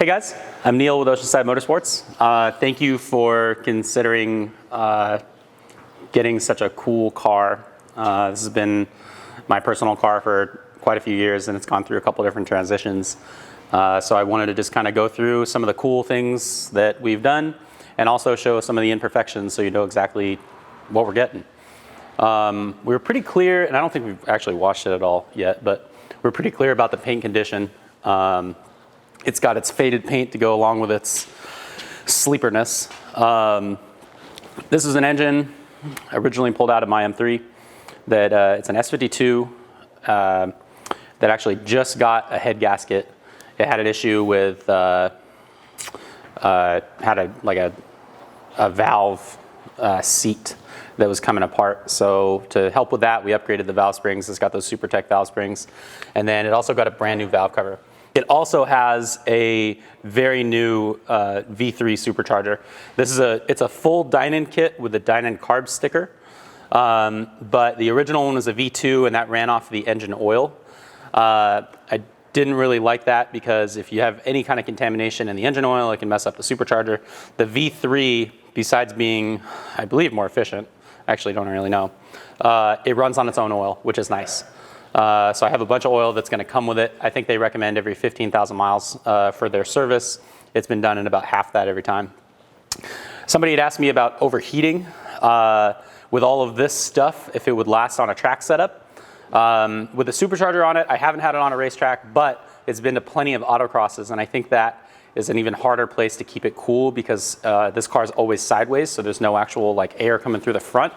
Hey guys, I'm Neil with Oceanside Motorsports. Thank you for considering getting such a cool car. This has been my personal car for quite a few years, and it's gone through a couple different transitions. So I wanted to just kind of go through some of the cool things that we've done and also show some of the imperfections so you know exactly what we're getting. We were pretty clear, and I don't think we've actually washed it at all yet, but we're pretty clear about the paint condition. It's got its faded paint to go along with its sleeperness. This is an engine originally pulled out of my M3 that it's an S52 that actually just got a head gasket. It had an issue with had a valve seat that was coming apart. So to help with that, we upgraded the valve springs. It's got those SuperTech valve springs, and then it also got a brand new valve cover. It also has a very new V3 supercharger. It's a full Dynon kit with a Dynon carb sticker, but the original one was a V2, and that ran off the engine oil. I didn't really like that because if you have any kind of contamination in the engine oil, it can mess up the supercharger. The V3, besides being, I believe, more efficient, actually don't really know, it runs on its own oil, which is nice. So I have a bunch of oil that's going to come with it. I think they recommend every 15,000 miles for their service. It's been done in about half that every time. Somebody had asked me about overheating with all of this stuff, if it would last on a track setup. With the supercharger on it, I haven't had it on a racetrack, but it's been to plenty of autocrosses, and I think that is an even harder place to keep it cool because this car is always sideways, so there's no actual air coming through the front.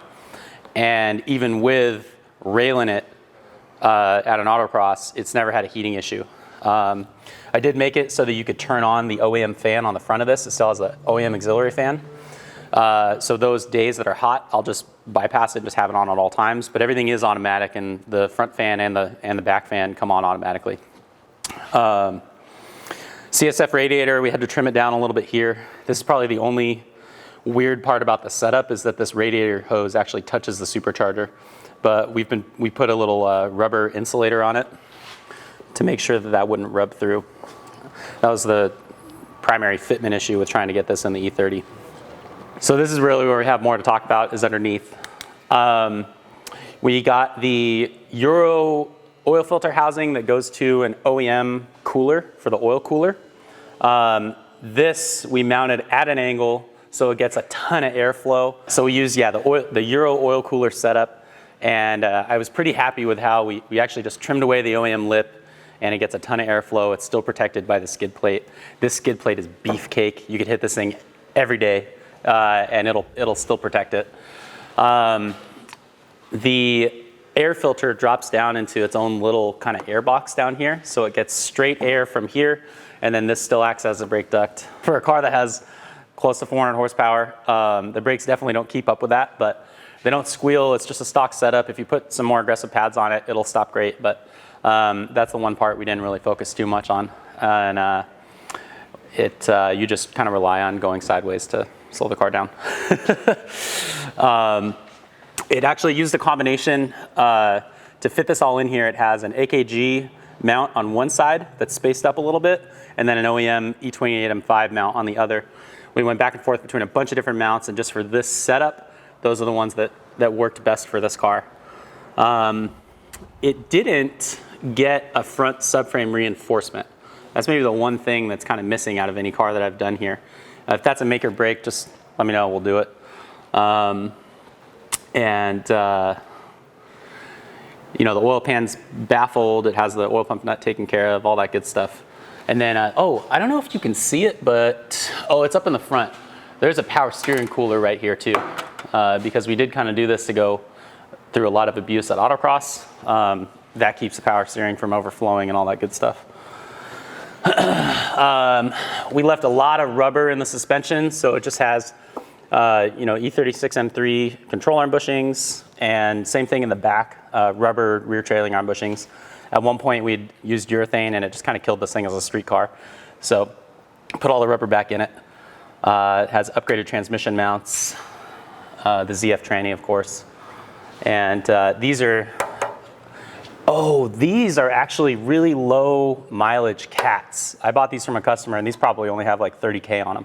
And even with railing it at an autocross, it's never had a heating issue. I did make it so that you could turn on the OEM fan on the front of this. It still has the OEM auxiliary fan. So those days that are hot, I'll just bypass it and just have it on at all times. But everything is automatic, and the front fan and the back fan come on automatically. CSF radiator, we had to trim it down a little bit here. This is probably the only weird part about the setup is that this radiator hose actually touches the supercharger. But we put a little rubber insulator on it to make sure that that wouldn't rub through. That was the primary fitment issue with trying to get this in the E30. So this is really where we have more to talk about, is underneath. We got the Euro oil filter housing that goes to an OEM cooler for the oil cooler. This we mounted at an angle so it gets a ton of airflow. So we use the Euro oil cooler setup. And I was pretty happy with how we actually just trimmed away the OEM lip, and it gets a ton of airflow. It's still protected by the skid plate. This skid plate is beefcake. You could hit this thing every day, and it'll still protect it. The air filter drops down into its own little kind of air box down here, so it gets straight air from here, and then this still acts as a brake duct. For a car that has close to 400 horsepower, the brakes definitely don't keep up with that, but they don't squeal. It's just a stock setup. If you put some more aggressive pads on it, it'll stop great. But that's the one part we didn't really focus too much on. And you just kind of rely on going sideways to slow the car down. It actually used a combination to fit this all in here. It has an AKG mount on one side that's spaced up a little bit, and then an OEM E28 M5 mount on the other. We went back and forth between a bunch of different mounts, and just for this setup, those are the ones that worked best for this car. It didn't get a front subframe reinforcement. That's maybe the one thing that's kind of missing out of any car that I've done here. If that's a make or break, just let me know, we'll do it. The oil pan's baffled. It has the oil pump nut taken care of, all that good stuff. And then, I don't know if you can see it, but, it's up in the front. There's a power steering cooler right here too, because we did kind of do this to go through a lot of abuse at autocross. That keeps the power steering from overflowing and all that good stuff. We left a lot of rubber in the suspension, so it just has E36 M3 control arm bushings, and same thing in the back, rubber rear trailing arm bushings. At one point we'd used urethane, and it just kind of killed this thing as a street car. So put all the rubber back in it. It has upgraded transmission mounts, the ZF tranny, of course. And these are Oh, these are actually really low mileage cats. I bought these from a customer, and these probably only have like 30K on them.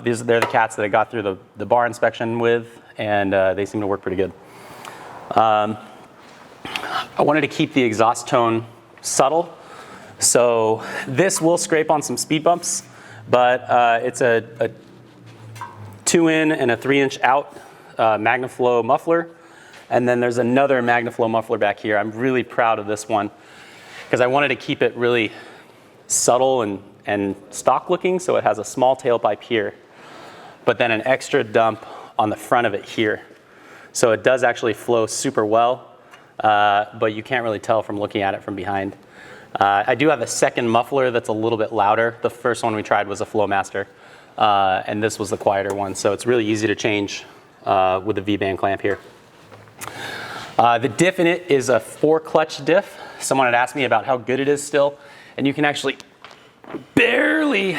They're the cats that I got through the bar inspection with, and they seem to work pretty good. I wanted to keep the exhaust tone subtle, so this will scrape on some speed bumps, but it's a 2-in and a 3-inch out MagnaFlow muffler. And then there's another MagnaFlow muffler back here. I'm really proud of this one because I wanted to keep it really subtle and stock looking, so it has a small tailpipe here, but then an extra dump on the front of it here. So it does actually flow super well, but you can't really tell from looking at it from behind. I do have a second muffler that's a little bit louder. The first one we tried was a Flowmaster, and this was the quieter one, so it's really easy to change with the V-band clamp here. The diff in it is a 4-clutch diff. Someone had asked me about how good it is still, and you can actually barely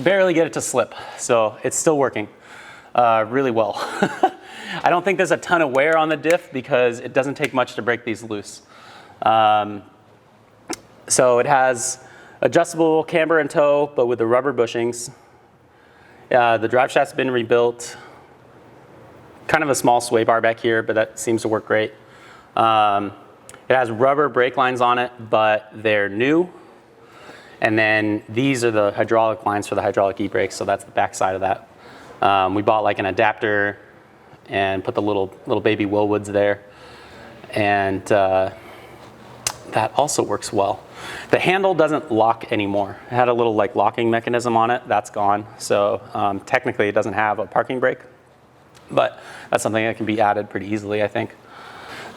get it to slip. So it's still working really well. I don't think there's a ton of wear on the diff because it doesn't take much to break these loose. So it has adjustable camber and toe, but with the rubber bushings. The drive shaft's been rebuilt. Kind of a small sway bar back here, but that seems to work great. It has rubber brake lines on it, but they're new. And then these are the hydraulic lines for the hydraulic e-brakes, so that's the back side of that. We bought like an adapter and put the little baby Willwoods there. And that also works well. The handle doesn't lock anymore. It had a little like locking mechanism on it. That's gone. So technically it doesn't have a parking brake, but that's something that can be added pretty easily, I think.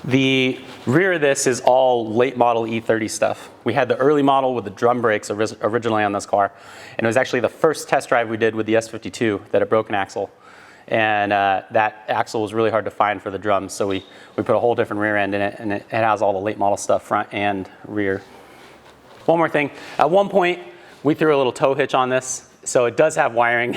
The rear of this is all late model E30 stuff. We had the early model with the drum brakes originally on this car, and it was actually the first test drive we did with the S52 that had broken axle. And that axle was really hard to find for the drums, so we put a whole different rear end in it, and it has all the late model stuff, front and rear. One more thing, at one point we threw a little tow hitch on this, so it does have wiring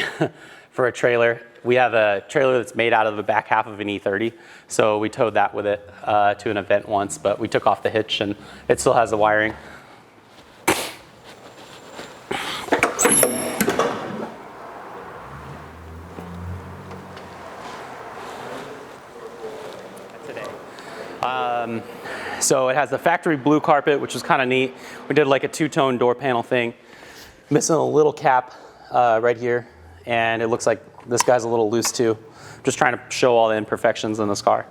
for a trailer. We have a trailer that's made out of the back half of an E30, so we towed that with it to an event once, but we took off the hitch and it still has the wiring. So it has the factory blue carpet, which was kind of neat. We did like a 2-tone door panel thing. Missing a little cap right here, and it looks like this guy's a little loose too. Just trying to show all the imperfections in this car.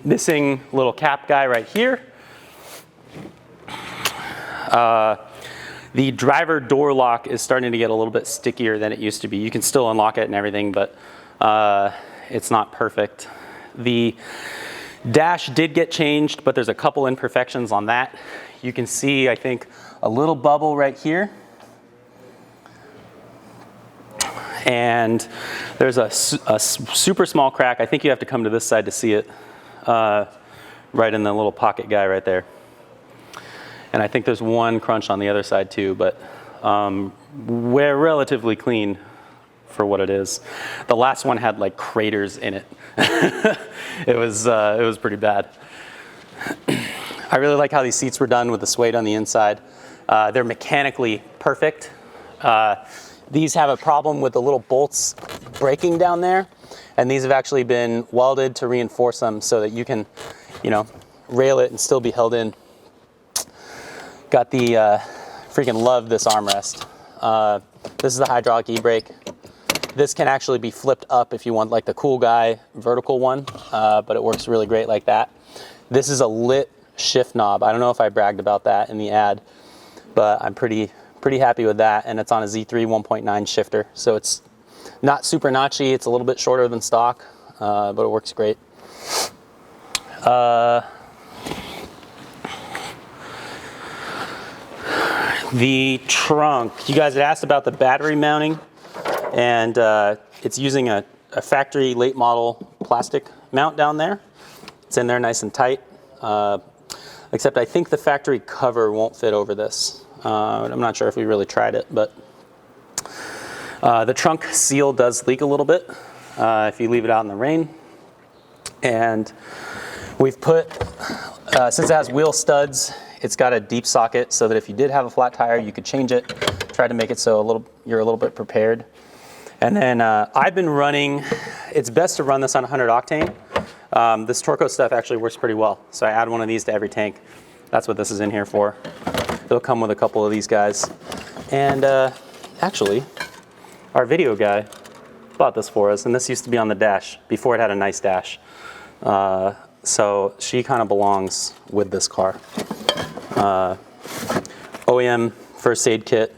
Missing little cap guy right here. The driver door lock is starting to get a little bit stickier than it used to be. You can still unlock it and everything, but it's not perfect. The dash did get changed, but there's a couple imperfections on that. You can see, I think, a little bubble right here. And there's a super small crack. I think you have to come to this side to see it, right in the little pocket guy right there. And I think there's one crunch on the other side too, but we're relatively clean for what it is. The last one had like craters in it. It was pretty bad. I really like how these seats were done with the suede on the inside. They're mechanically perfect. These have a problem with the little bolts breaking down there, and these have actually been welded to reinforce them so that you can, rail it and still be held in. Got the, freaking love this armrest. This is the hydraulic e-brake. This can actually be flipped up if you want like the cool guy vertical one, but it works really great like that. This is a lit shift knob. I don't know if I bragged about that in the ad, but I'm pretty happy with that, and it's on a Z3 1.9 shifter, so it's not super notchy. It's a little bit shorter than stock, but it works great. The trunk, you guys had asked about the battery mounting, and it's using a factory late model plastic mount down there. It's in there nice and tight, except I think the factory cover won't fit over this. I'm not sure if we really tried it, but the trunk seal does leak a little bit if you leave it out in the rain. And We've put, since it has wheel studs, it's got a deep socket so that if you did have a flat tire, you could change it. Try to make it so you're a little bit prepared. And then I've been running, it's best to run this on 100 octane. This Torco stuff actually works pretty well. So I add one of these to every tank. That's what this is in here for. It'll come with a couple of these guys. And actually, our video guy bought this for us, and this used to be on the dash before it had a nice dash. So she kind of belongs with this car. OEM first aid kit.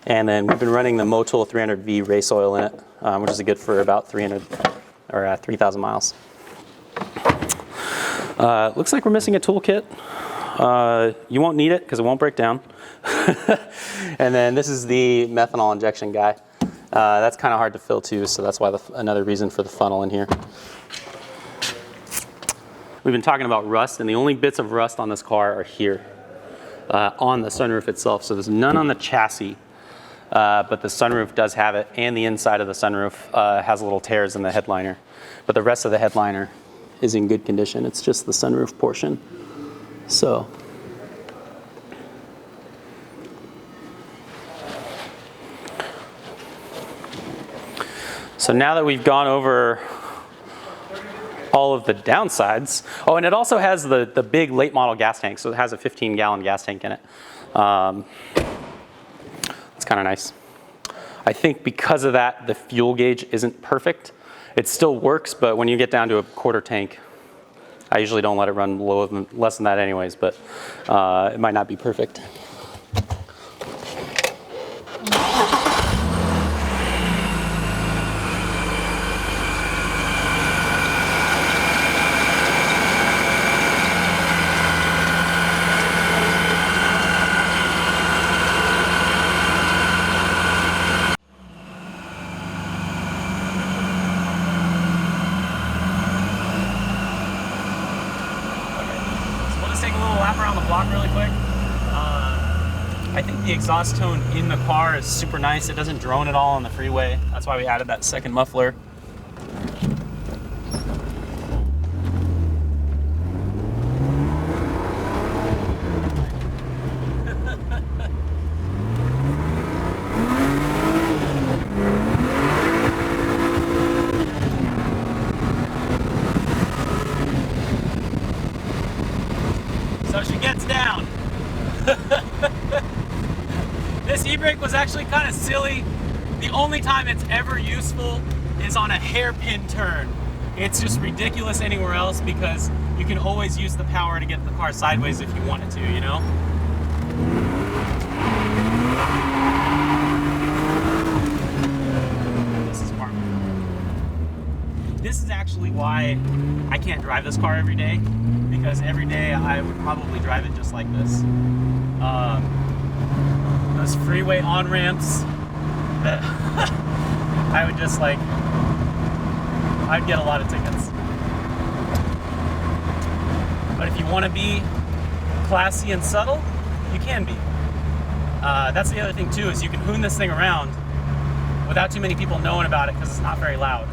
And then we've been running the Motul 300V race oil in it, which is good for about 300 or 3,000 miles. Looks like we're missing a toolkit. You won't need it because it won't break down. And then this is the methanol injection guy. That's kind of hard to fill too, so that's why another reason for the funnel in here. We've been talking about rust, and the only bits of rust on this car are here on the sunroof itself. So there's none on the chassis. But the sunroof does have it, and the inside of the sunroof has little tears in the headliner. But the rest of the headliner is in good condition. It's just the sunroof portion. So now that we've gone over all of the downsides, oh, and it also has the big late model gas tank, so it has a 15-gallon gas tank in it. It's kind of nice. I think because of that, the fuel gauge isn't perfect. It still works, but when you get down to a quarter tank, I usually don't let it run less than that anyways, but it might not be perfect. I think the exhaust tone in the car is super nice. It doesn't drone at all on the freeway. That's why we added that second muffler. So she gets down. This e-brake was actually kind of silly. The only time it's ever useful is on a hairpin turn. It's just ridiculous anywhere else because you can always use the power to get the car sideways if you wanted to, you know? This is part. This is actually why I can't drive this car every day, because every day I would probably drive it just like this. Those freeway on-ramps that I would just like, I'd get a lot of tickets. But if you want to be classy and subtle, you can be. That's the other thing too, is you can hoon this thing around without too many people knowing about it because it's not very loud.